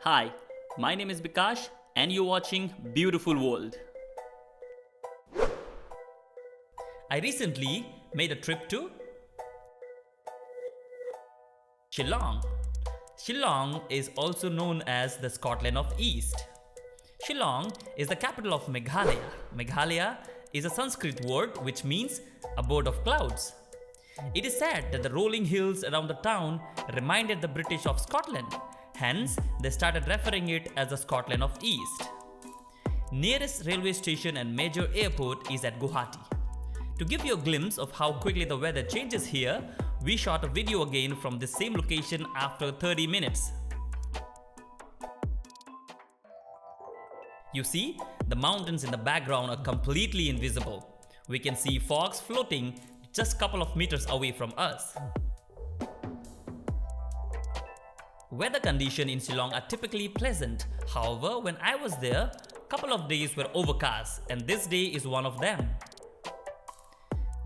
Hi, my name is Bikash and you're watching Beautiful World. I recently made a trip to Shillong. Shillong is also known as the Scotland of East. Shillong is the capital of Meghalaya. Meghalaya is a Sanskrit word which means abode of clouds. It is said that the rolling hills around the town reminded the British of Scotland. Hence, they started referring it as the Scotland of East. Nearest railway station and major airport is at Guwahati. To give you a glimpse of how quickly the weather changes here, we shot a video again from the same location after 30 minutes. You see, the mountains in the background are completely invisible. We can see fogs floating just a couple of meters away from us. Weather conditions in Shillong are typically pleasant. However, when I was there, a couple of days were overcast and this day is one of them.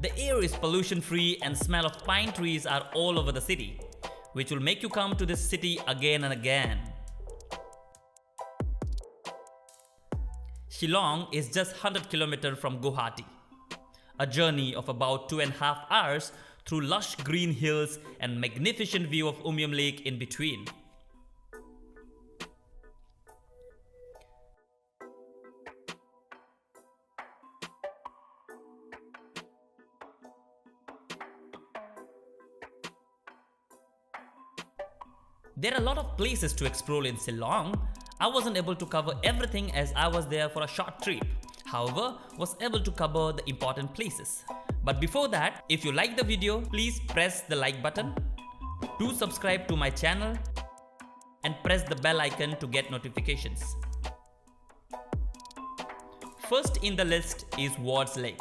The air is pollution free and smell of pine trees are all over the city, which will make you come to this city again and again. Shillong is just 100 km from Guwahati. A journey of about 2.5 hours through lush green hills and magnificent view of Umiam Lake in between. There are a lot of places to explore in Shillong. I wasn't able to cover everything as I was there for a short trip. However, was able to cover the important places. But before that, if you like the video, please press the like button. Do subscribe to my channel and press the bell icon to get notifications. First in the list is Ward's Lake.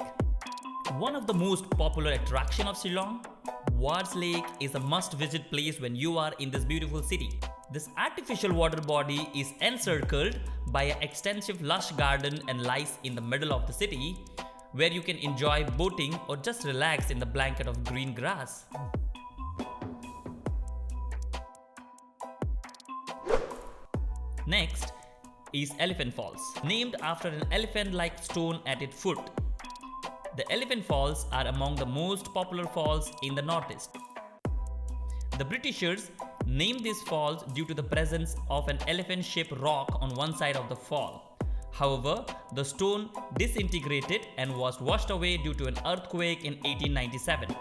One of the most popular attractions of Shillong, Ward's Lake is a must-visit place when you are in this beautiful city. This artificial water body is encircled by an extensive lush garden and lies in the middle of the city, where you can enjoy boating or just relax in the blanket of green grass. Next is Elephant Falls, named after an elephant-like stone at its foot. The Elephant Falls are among the most popular falls in the Northeast. The Britishers named these falls due to the presence of an elephant-shaped rock on one side of the fall. However, the stone disintegrated and was washed away due to an earthquake in 1897.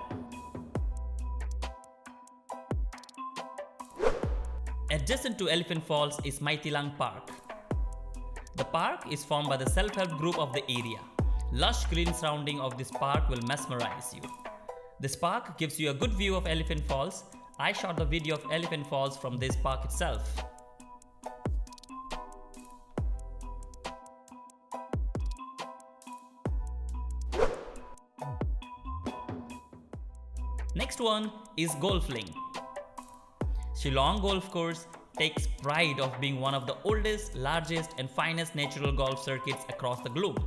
Adjacent to Elephant Falls is Mattilang Park. The park is formed by the self-help group of the area. Lush green surrounding of this park will mesmerize you. This park gives you a good view of Elephant Falls. I shot the video of Elephant Falls from this park itself. Next one is golfing. Shillong Golf Course takes pride of being one of the oldest, largest and finest natural golf circuits across the globe.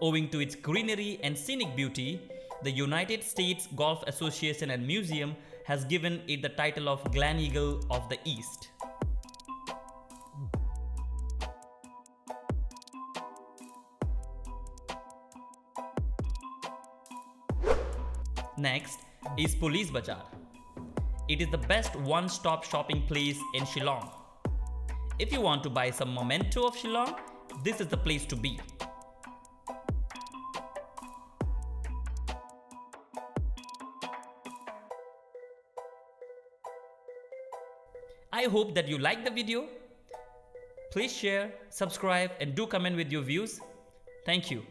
Owing to its greenery and scenic beauty, the United States Golf Association and Museum has given it the title of Gleneagle of the East. Next is Police Bazaar. It is the best one-stop shopping place in Shillong. If you want to buy some memento of Shillong, this is the place to be. I hope that you like the video. Please share, subscribe and do comment with your views. Thank you.